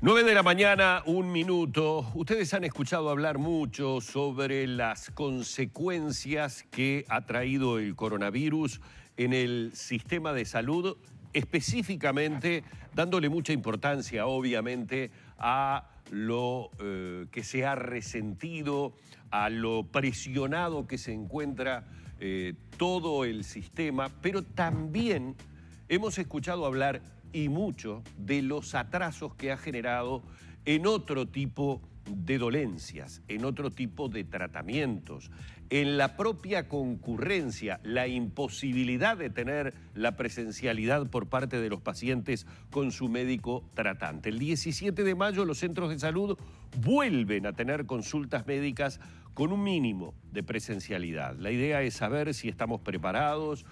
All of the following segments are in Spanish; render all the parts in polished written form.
9 de la mañana, 1 minuto. Ustedes han escuchado hablar mucho sobre las consecuencias que ha traído el coronavirus en el sistema de salud, específicamente dándole mucha importancia, obviamente, a lo que se ha resentido, a lo presionado que se encuentra todo el sistema, pero también hemos escuchado hablar y mucho de los atrasos que ha generado en otro tipo de dolencias, en otro tipo de tratamientos, en la propia concurrencia, la imposibilidad de tener la presencialidad por parte de los pacientes con su médico tratante. El 17 de mayo los centros de salud vuelven a tener consultas médicas con un mínimo de presencialidad. La idea es saber si estamos preparados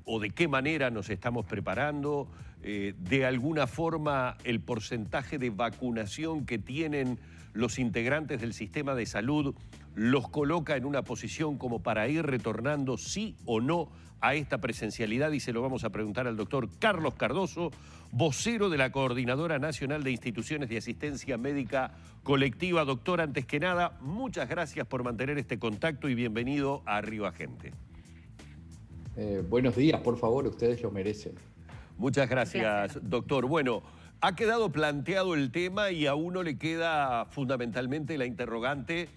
o de qué manera nos estamos preparando. De alguna forma el porcentaje de vacunación que tienen los integrantes del sistema de salud los coloca en una posición como para ir retornando sí o no a esta presencialidad, y se lo vamos a preguntar al doctor Carlos Cardoso, vocero de la Coordinadora Nacional de Instituciones de Asistencia Médica Colectiva. Doctor, antes que nada, muchas gracias por mantener este contacto y bienvenido a Arriba Gente. Buenos días, por favor, ustedes lo merecen. Muchas gracias, doctor. Bueno, ha quedado planteado el tema y a uno le queda fundamentalmente la interrogante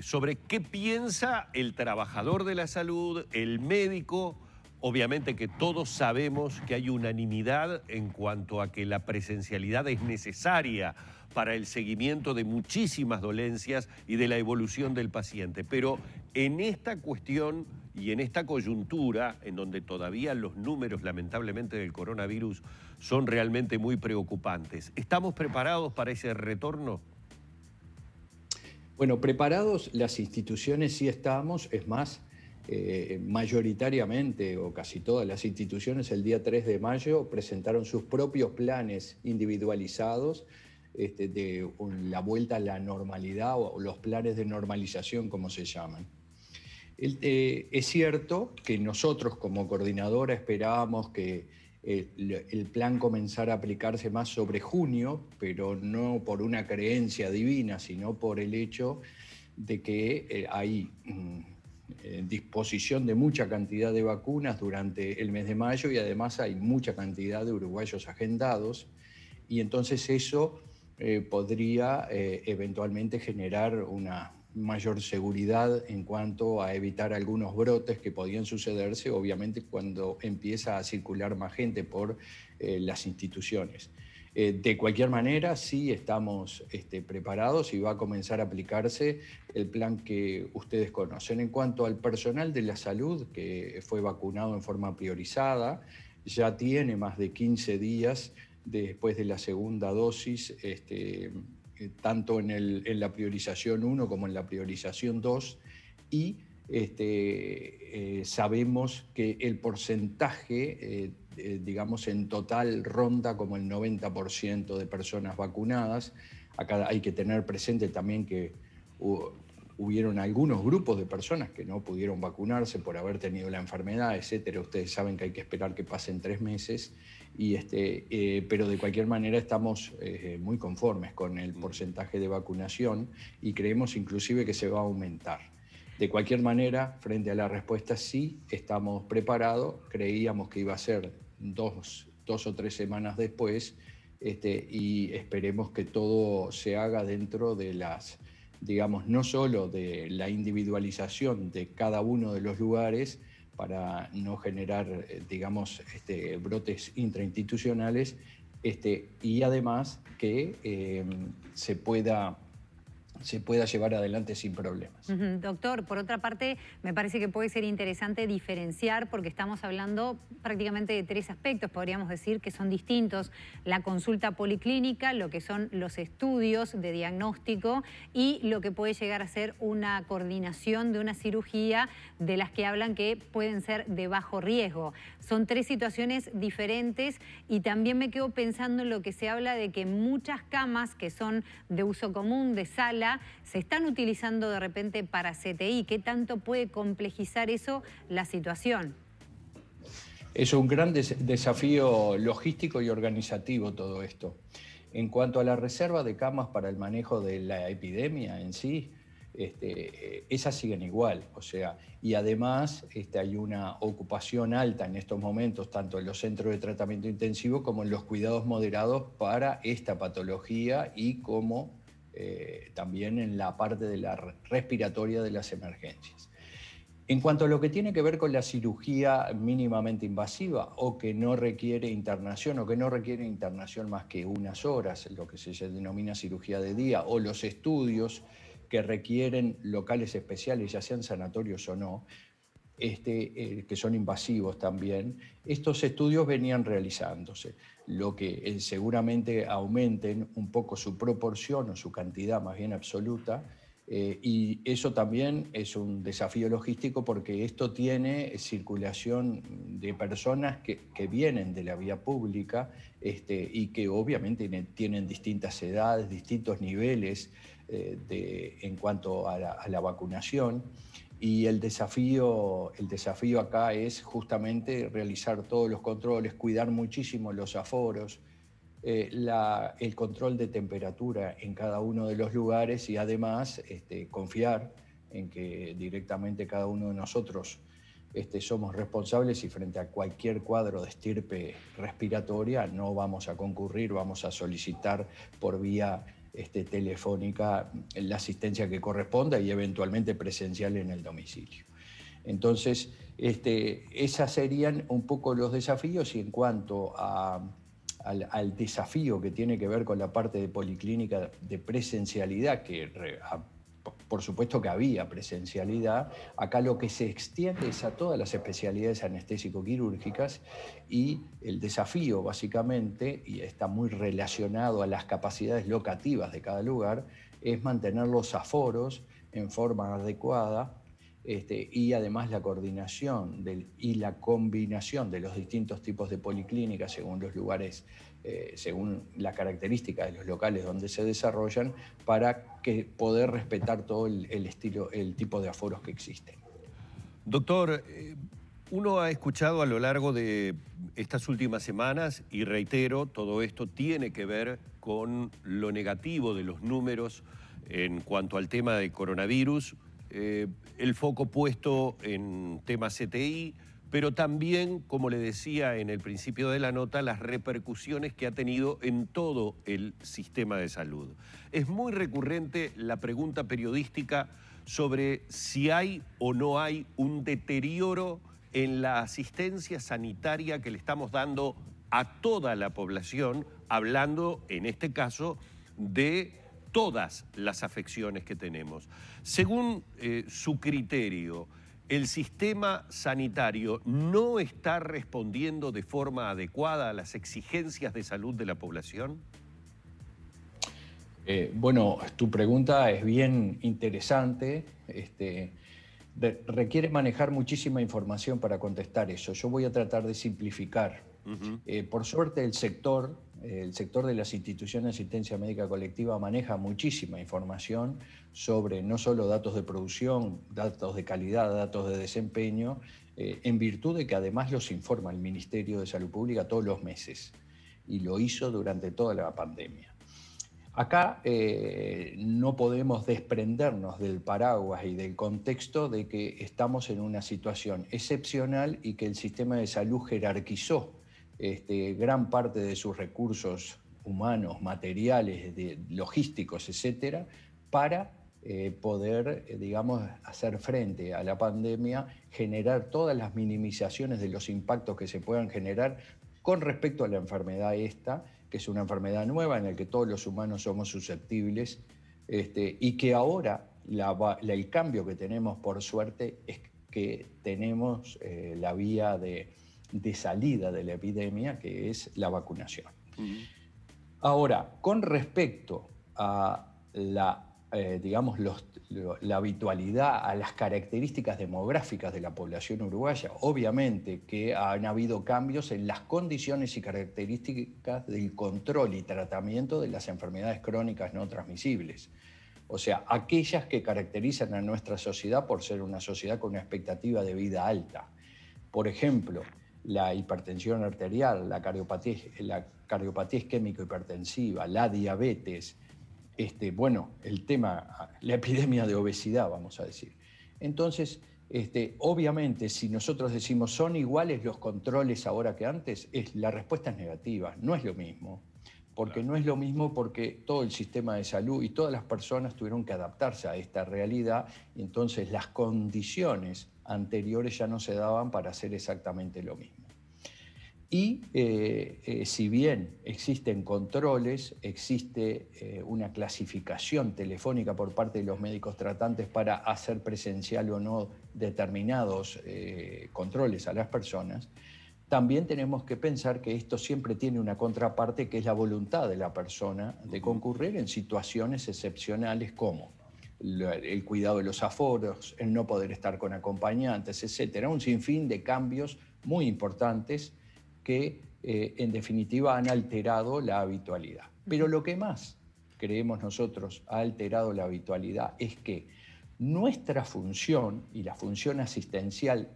sobre qué piensa el trabajador de la salud, el médico. Obviamente que todos sabemos que hay unanimidad en cuanto a que la presencialidad es necesaria para el seguimiento de muchísimas dolencias y de la evolución del paciente. Pero en esta cuestión y en esta coyuntura, en donde todavía los números, lamentablemente, del coronavirus son realmente muy preocupantes, ¿estamos preparados para ese retorno? Bueno, preparados las instituciones sí estamos, es más, mayoritariamente o casi todas las instituciones el día 3 de mayo presentaron sus propios planes individualizados de la vuelta a la normalidad o los planes de normalización, como se llaman. Es cierto que nosotros como coordinadora esperábamos que el plan comenzara a aplicarse más sobre junio, pero no por una creencia divina, sino por el hecho de que hay disposición de mucha cantidad de vacunas durante el mes de mayo y además hay mucha cantidad de uruguayos agendados, y entonces eso podría eventualmente generar una mayor seguridad en cuanto a evitar algunos brotes que podían sucederse, obviamente, cuando empieza a circular más gente por las instituciones. De cualquier manera, sí estamos preparados y va a comenzar a aplicarse el plan que ustedes conocen. En cuanto al personal de la salud que fue vacunado en forma priorizada, ya tiene más de 15 días después de la segunda dosis, tanto en la priorización 1 como en la priorización 2, y sabemos que el porcentaje, digamos, en total ronda como el 90% de personas vacunadas. Acá hay que tener presente también que hubieron algunos grupos de personas que no pudieron vacunarse por haber tenido la enfermedad, etcétera. Ustedes saben que hay que esperar que pasen 3 meses, pero de cualquier manera estamos muy conformes con el porcentaje de vacunación y creemos inclusive que se va a aumentar. De cualquier manera, frente a la respuesta sí estamos preparados. Creíamos que iba a ser dos o 3 semanas después, y esperemos que todo se haga dentro de las, digamos, no solo de la individualización de cada uno de los lugares para no generar, digamos, brotes intrainstitucionales, y además que se pueda llevar adelante sin problemas. Doctor, por otra parte, me parece que puede ser interesante diferenciar, porque estamos hablando prácticamente de 3 aspectos, podríamos decir, que son distintos: la consulta policlínica, lo que son los estudios de diagnóstico y lo que puede llegar a ser una coordinación de una cirugía de las que hablan que pueden ser de bajo riesgo. Son 3 situaciones diferentes, y también me quedo pensando en lo que se habla de que muchas camas que son de uso común, de sala, se están utilizando de repente para CTI. ¿Qué tanto puede complejizar eso la situación? Es un gran desafío logístico y organizativo todo esto. En cuanto a la reserva de camas para el manejo de la epidemia en sí, esas siguen igual, o sea, y además hay una ocupación alta en estos momentos, tanto en los centros de tratamiento intensivo como en los cuidados moderados para esta patología y como también en la parte de la respiratoria de las emergencias. En cuanto a lo que tiene que ver con la cirugía mínimamente invasiva o que no requiere internación más que unas horas, lo que se denomina cirugía de día, o los estudios que requieren locales especiales, ya sean sanatorios o no, que son invasivos también, estos estudios venían realizándose. Lo que seguramente aumenten un poco su proporción o su cantidad más bien absoluta, y eso también es un desafío logístico porque esto tiene circulación de personas que vienen de la vía pública y que obviamente tienen distintas edades, distintos niveles en cuanto a la vacunación. Y el desafío acá es justamente realizar todos los controles, cuidar muchísimo los aforos, el control de temperatura en cada uno de los lugares y además confiar en que directamente cada uno de nosotros somos responsables y frente a cualquier cuadro de estirpe respiratoria no vamos a concurrir, vamos a solicitar por vía telefónica la asistencia que corresponda y eventualmente presencial en el domicilio. Entonces, esas serían un poco los desafíos y en cuanto al desafío que tiene que ver con la parte de policlínica de presencialidad, por supuesto que había presencialidad, acá lo que se extiende es a todas las especialidades anestésico-quirúrgicas y el desafío básicamente, y está muy relacionado a las capacidades locativas de cada lugar, es mantener los aforos en forma adecuada y además la coordinación y la combinación de los distintos tipos de policlínicas según los lugares, según la característica de los locales donde se desarrollan, para poder respetar todo el tipo de aforos que existen. Doctor, uno ha escuchado a lo largo de estas últimas semanas, y reitero, todo esto tiene que ver con lo negativo de los números en cuanto al tema de coronavirus, el foco puesto en temas CTI, pero también, como le decía en el principio de la nota, las repercusiones que ha tenido en todo el sistema de salud. Es muy recurrente la pregunta periodística sobre si hay o no hay un deterioro en la asistencia sanitaria que le estamos dando a toda la población, hablando en este caso de todas las afecciones que tenemos. Según su criterio, ¿el sistema sanitario no está respondiendo de forma adecuada a las exigencias de salud de la población? Bueno, tu pregunta es bien interesante. Requiere manejar muchísima información para contestar eso. Yo voy a tratar de simplificar. Por suerte, el sector de las instituciones de asistencia médica colectiva maneja muchísima información sobre no solo datos de producción, datos de calidad, datos de desempeño, en virtud de que además los informa el Ministerio de Salud Pública todos los meses, y lo hizo durante toda la pandemia. Acá no podemos desprendernos del paraguas y del contexto de que estamos en una situación excepcional y que el sistema de salud jerarquizó gran parte de sus recursos humanos, materiales, logísticos, etcétera, para poder, digamos, hacer frente a la pandemia, generar todas las minimizaciones de los impactos que se puedan generar con respecto a la enfermedad esta, que es una enfermedad nueva en la que todos los humanos somos susceptibles, y que ahora el cambio que tenemos, por suerte, es que tenemos la vía de salida de la epidemia, que es la vacunación. Ahora, con respecto a la habitualidad, a las características demográficas de la población uruguaya, obviamente que han habido cambios en las condiciones y características del control y tratamiento de las enfermedades crónicas no transmisibles. O sea, aquellas que caracterizan a nuestra sociedad por ser una sociedad con una expectativa de vida alta. Por ejemplo, la hipertensión arterial, la cardiopatía isquémico hipertensiva, la diabetes, bueno, el tema, la epidemia de obesidad, vamos a decir. Entonces, obviamente, si nosotros decimos son iguales los controles ahora que antes, la respuesta es negativa, no es lo mismo. Porque no es lo mismo, porque todo el sistema de salud y todas las personas tuvieron que adaptarse a esta realidad, y entonces las condiciones anteriores ya no se daban para hacer exactamente lo mismo. Y si bien existen controles, existe una clasificación telefónica por parte de los médicos tratantes para hacer presencial o no determinados controles a las personas, también tenemos que pensar que esto siempre tiene una contraparte, que es la voluntad de la persona de concurrir en situaciones excepcionales como el cuidado de los aforos, el no poder estar con acompañantes, etcétera. Un sinfín de cambios muy importantes que en definitiva han alterado la habitualidad. Pero lo que más creemos nosotros ha alterado la habitualidad es que nuestra función y la función asistencial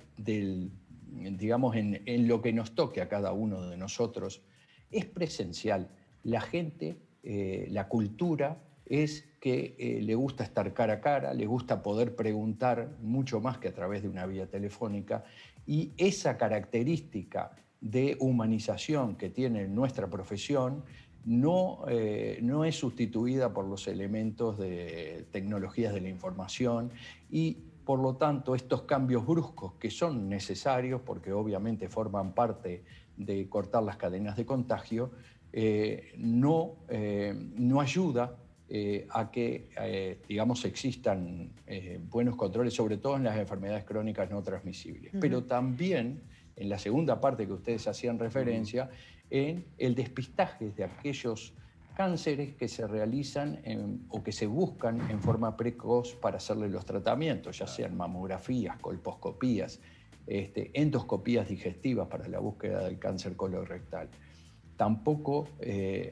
digamos, en lo que nos toque a cada uno de nosotros, es presencial. La gente, la cultura es que le gusta estar cara a cara, le gusta poder preguntar mucho más que a través de una vía telefónica, y esa característica de humanización que tiene nuestra profesión no es sustituida por los elementos de tecnologías de la información, y por lo tanto estos cambios bruscos que son necesarios porque obviamente forman parte de cortar las cadenas de contagio, no ayuda a que, digamos, existan buenos controles, sobre todo en las enfermedades crónicas no transmisibles. Pero también, en la segunda parte que ustedes hacían referencia, en el despistaje de aquellos cánceres que se realizan o que se buscan en forma precoz para hacerle los tratamientos, ya sean mamografías, colposcopías, endoscopías digestivas para la búsqueda del cáncer colorectal. Tampoco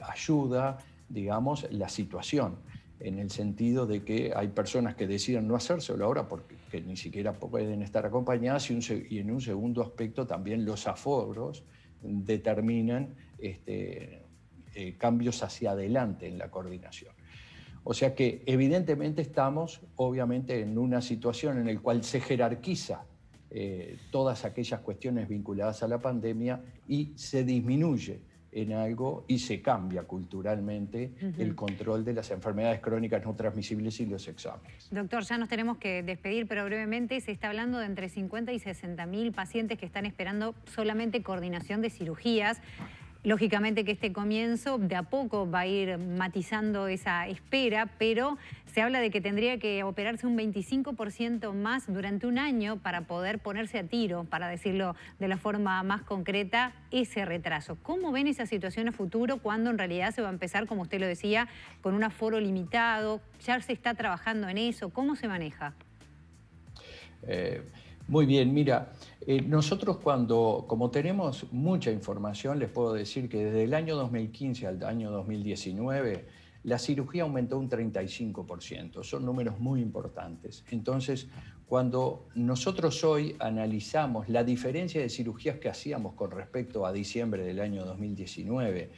ayuda, digamos, la situación, en el sentido de que hay personas que deciden no hacérselo ahora porque ni siquiera pueden estar acompañadas, y en un segundo aspecto también los aforos determinan cambios hacia adelante en la coordinación. O sea que evidentemente estamos obviamente en una situación en la cual se jerarquiza todas aquellas cuestiones vinculadas a la pandemia y se disminuye en algo y se cambia culturalmente el control de las enfermedades crónicas no transmisibles y los exámenes. Doctor, ya nos tenemos que despedir, pero brevemente se está hablando de entre 50 y 60.000 pacientes que están esperando solamente coordinación de cirugías. Lógicamente que este comienzo de a poco va a ir matizando esa espera, pero se habla de que tendría que operarse un 25% más durante un año para poder ponerse a tiro, para decirlo de la forma más concreta, ese retraso. ¿Cómo ven esa situación a futuro cuando en realidad se va a empezar, como usted lo decía, con un aforo limitado? ¿Ya se está trabajando en eso? ¿Cómo se maneja? Muy bien, mira, nosotros como tenemos mucha información, les puedo decir que desde el año 2015 al año 2019, la cirugía aumentó un 35%, son números muy importantes. Entonces, cuando nosotros hoy analizamos la diferencia de cirugías que hacíamos con respecto a diciembre del año 2019,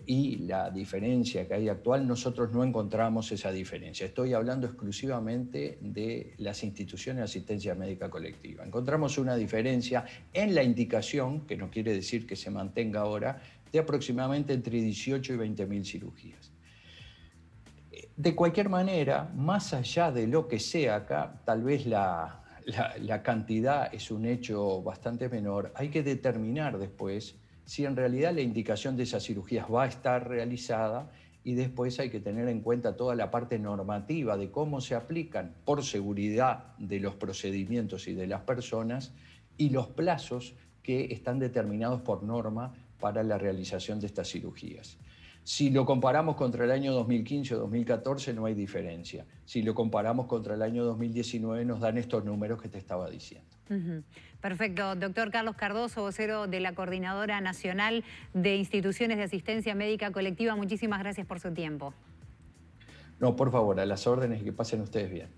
y la diferencia que hay actual, nosotros no encontramos esa diferencia. Estoy hablando exclusivamente de las instituciones de asistencia médica colectiva. Encontramos una diferencia en la indicación, que no quiere decir que se mantenga ahora, de aproximadamente entre 18 y 20.000 cirugías. De cualquier manera, más allá de lo que sea acá, tal vez la cantidad es un hecho bastante menor, hay que determinar después si en realidad la indicación de esas cirugías va a estar realizada, y después hay que tener en cuenta toda la parte normativa de cómo se aplican por seguridad de los procedimientos y de las personas, y los plazos que están determinados por norma para la realización de estas cirugías. Si lo comparamos contra el año 2015 o 2014 no hay diferencia. Si lo comparamos contra el año 2019 nos dan estos números que te estaba diciendo. Perfecto. Doctor Carlos Cardoso, vocero de la Coordinadora Nacional de Instituciones de Asistencia Médica Colectiva, muchísimas gracias por su tiempo. No, por favor, a las órdenes y que pasen ustedes bien.